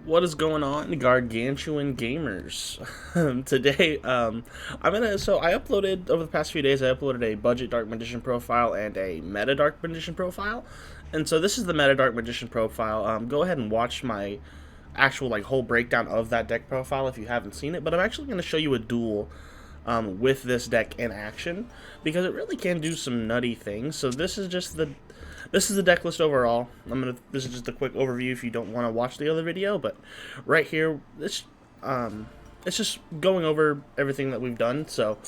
What is going on, gargantuan gamers? Today, I uploaded over the past few days. I uploaded a budget Dark Magician profile and a meta Dark Magician profile, and so this is the meta Dark Magician profile. Go ahead and watch my actual whole breakdown of that deck profile if you haven't seen it. But I'm actually going to show you a duel with this deck in action because it really can do some nutty things. So this is the deck list overall. This is just a quick overview if you don't want to watch the other video, but right here, it's just going over everything that we've done. So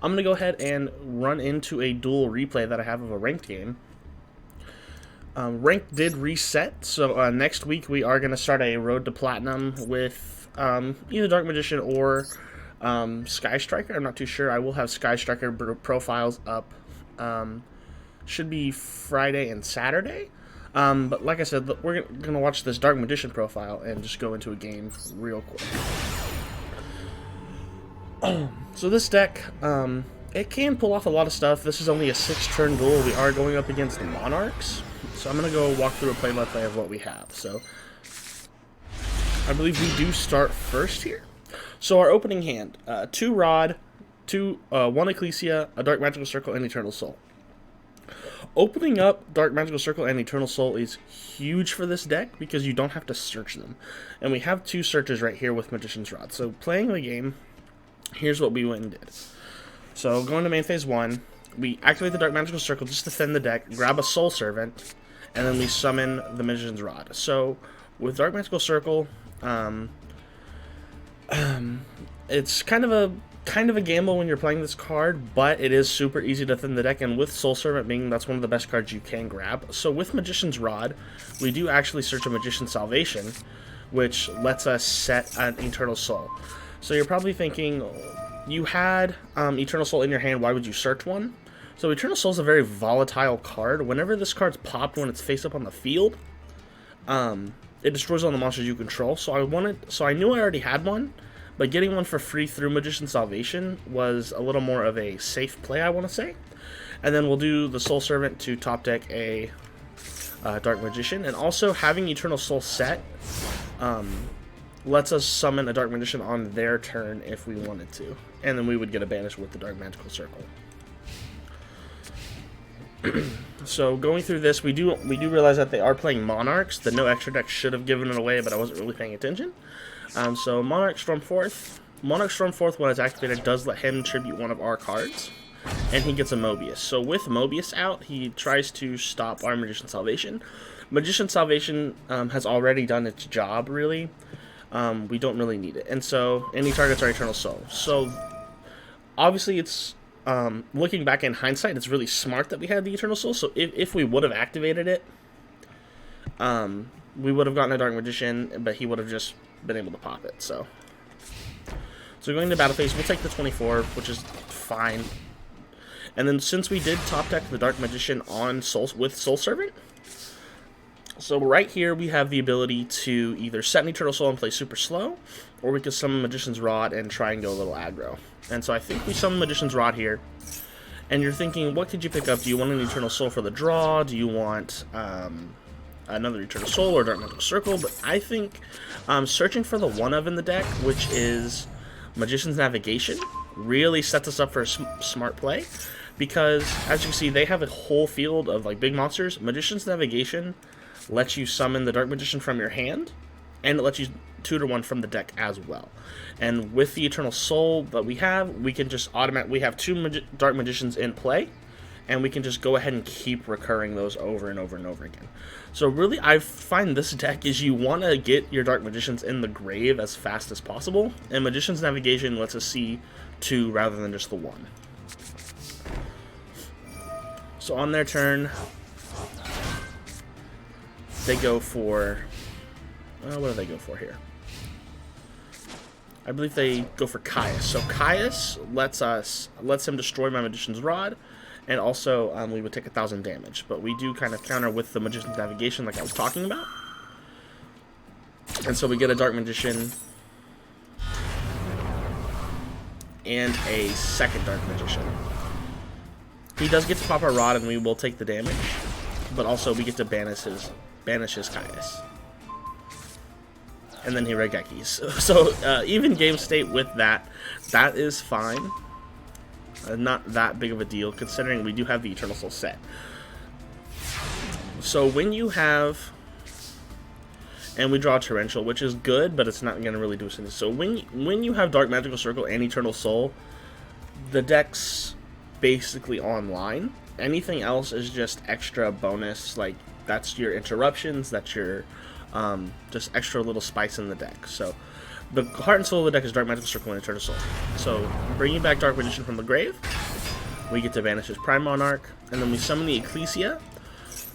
I'm gonna go ahead and run into a duel replay that I have of a ranked game. Ranked did reset, so next week we are gonna start a Road to Platinum with either Dark Magician or Sky Striker. I'm not too sure. I will have Sky Striker profiles up. Should be Friday and Saturday. But like I said, we're going to watch this Dark Magician profile and just go into a game real quick. So this deck, it can pull off a lot of stuff. This is only a 6-turn duel. We are going up against the Monarchs. So I'm going to go walk through a play-by-play of what we have. So I believe we do start first here. So our opening hand, 2 Rod, 1 Ecclesia, a Dark Magical Circle, and Eternal Soul. Opening up Dark Magical Circle and Eternal Soul is huge for this deck because you don't have to search them. And we have 2 searches right here with Magician's Rod. So playing the game, here's what we went and did. So going to main phase 1, we activate the Dark Magical Circle just to thin the deck, grab a Soul Servant, and then we summon the Magician's Rod. So with Dark Magical Circle, it's kind of a gamble when you're playing this card, but it is super easy to thin the deck, and with Soul Servant being that's one of the best cards you can grab. So with Magician's Rod, we do actually search a Magician's Salvation, which lets us set an Eternal Soul. So you're probably thinking, you had Eternal Soul in your hand, why would you search one? So Eternal Soul is a very volatile card. Whenever this card's popped when it's face up on the field, it destroys all the monsters you control. So I knew I already had one, but getting one for free through Magician's Salvation was a little more of a safe play, I want to say. And then we'll do the Soul Servant to top deck a Dark Magician. And also having Eternal Soul set lets us summon a Dark Magician on their turn if we wanted to. And then we would get a banish with the Dark Magical Circle. So going through this, we do realize that they are playing Monarchs. The no extra deck should have given it away, but I wasn't really paying attention. So Monarch Stormforth. Monarch Stormforth, when it's activated, does let him tribute one of our cards, and he gets a Mobius. So with Mobius out, he tries to stop our Magician's Salvation. Magician's Salvation has already done its job, really. We don't really need it. And so, and he targets our Eternal Soul. So, obviously it's, looking back in hindsight, it's really smart that we had the Eternal Soul. So if we would have activated it, we would have gotten a Dark Magician, but he would have just been able to pop it. So going to battle phase, we'll take the 24, which is fine. And then since we did top deck the Dark Magician on with Soul Servant, so right here we have the ability to either set an Eternal Soul and play super slow, or we could summon Magician's Rod and try and go a little aggro. And so I think we summon Magician's Rod here. And you're thinking, what could you pick up? Do you want an Eternal Soul for the draw? Do you want another Eternal Soul or Dark Magical Circle? But I think searching for the one of in the deck, which is Magician's Navigation, really sets us up for a smart play. Because, as you can see, they have a whole field of big monsters. Magician's Navigation lets you summon the Dark Magician from your hand, and it lets you tutor one from the deck as well. And with the Eternal Soul that we have, we can just we have 2 Dark Magicians in play, and we can just go ahead and keep recurring those over and over and over again. So really, I find this deck is you want to get your Dark Magicians in the grave as fast as possible, and Magician's Navigation lets us see 2 rather than just the 1. So on their turn, they go for, what do they go for here? I believe they go for Caius. So Caius lets him destroy my Magician's Rod, and also we would take 1,000 damage. But we do kind of counter with the Magician's Navigation like I was talking about. And so we get a Dark Magician and a second Dark Magician. He does get to pop our Rod, and we will take the damage, but also we get to banish his Caius. and then he Regekis. So even game state with that is fine. Not that big of a deal, considering we do have the Eternal Soul set. So when you have... And we draw Torrential, which is good, but it's not going to really do us anything. So when you have Dark Magical Circle and Eternal Soul, the deck's basically online. Anything else is just extra bonus. Like, that's your interruptions, that's your just extra little spice in the deck. So the heart and soul of the deck is Dark Magical Circle and Eternal Soul. So bringing back Dark Magician from the grave, we get to banish his Prime Monarch, and then we summon the Ecclesia.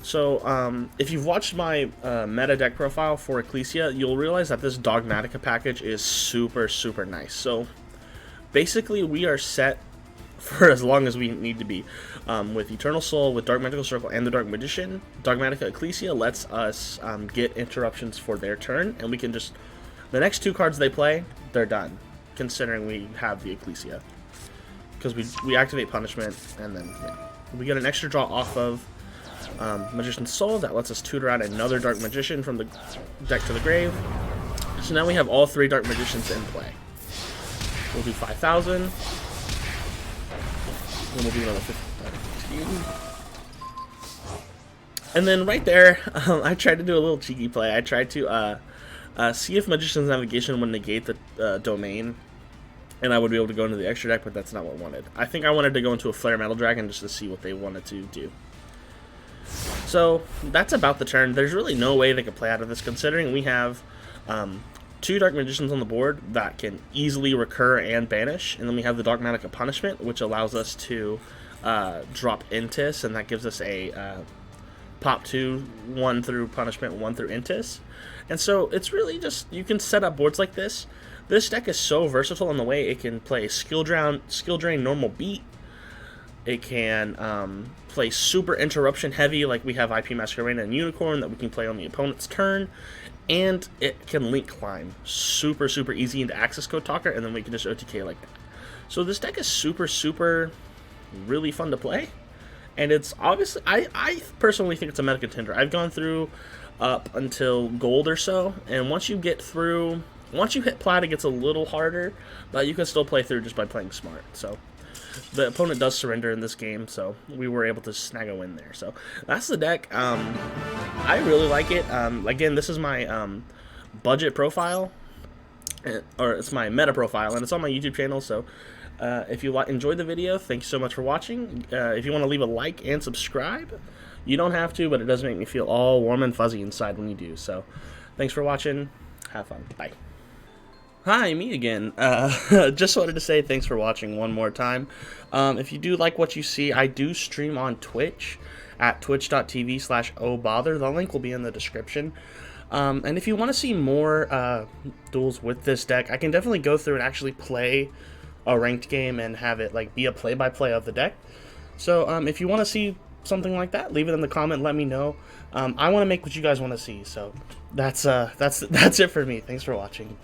So, if you've watched my meta deck profile for Ecclesia, you'll realize that this Dogmatica package is super, super nice. So, basically, we are set for as long as we need to be. With Eternal Soul, with Dark Magical Circle, and the Dark Magician, Dogmatica Ecclesia lets us get interruptions for their turn, and we can just... The next 2 cards they play, they're done, considering we have the Ecclesia. Because we activate Punishment, and then we get an extra draw off of Magician's Soul that lets us tutor out another Dark Magician from the deck to the grave. So now we have all 3 Dark Magicians in play. We'll do 5,000. And we'll do another 15. And then right there, I tried to do a little cheeky play. I tried to see if Magician's Navigation would negate the domain, and I would be able to go into the extra deck, but that's not what I wanted. I think I wanted to go into a Flare Metal Dragon just to see what they wanted to do. So that's about the turn. There's really no way they could play out of this, considering we have 2 Dark Magicians on the board that can easily recur and banish, and then we have the Dogmatica Punishment, which allows us to drop Intis, and that gives us a pop 2, 1 through Punishment, 1 through Intis. And so it's really just, you can set up boards like this. This deck is so versatile in the way it can play Skill Drain, Normal Beat. It can play super interruption heavy, like we have IP Masquerade and Unicorn that we can play on the opponent's turn. And it can link climb super, super easy into Access Code Talker, and then we can just OTK like that. So this deck is super, super really fun to play. And it's obviously, I personally think it's a meta contender. I've gone through up until gold or so, and once you get through, once you hit plat, it gets a little harder, but you can still play through just by playing smart. So the opponent does surrender in this game, so we were able to snag a win there. So that's the deck. I really like it. Again, this is my budget profile, or it's my meta profile, and it's on my YouTube channel. So if you enjoyed the video, thank you so much for watching. If you want to leave a like and subscribe, you don't have to, but it does make me feel all warm and fuzzy inside when you do. So thanks for watching. Have fun. Bye. Hi, me again. Just wanted to say thanks for watching one more time. If you do like what you see, I do stream on Twitch at twitch.tv/ohbother. The link will be in the description. And if you want to see more duels with this deck, I can definitely go through and actually play a ranked game and have it like be a play-by-play of the deck. So if you want to see something like that, leave it in the comment, let me know. I want to make what you guys want to see. So that's it for me. Thanks for watching.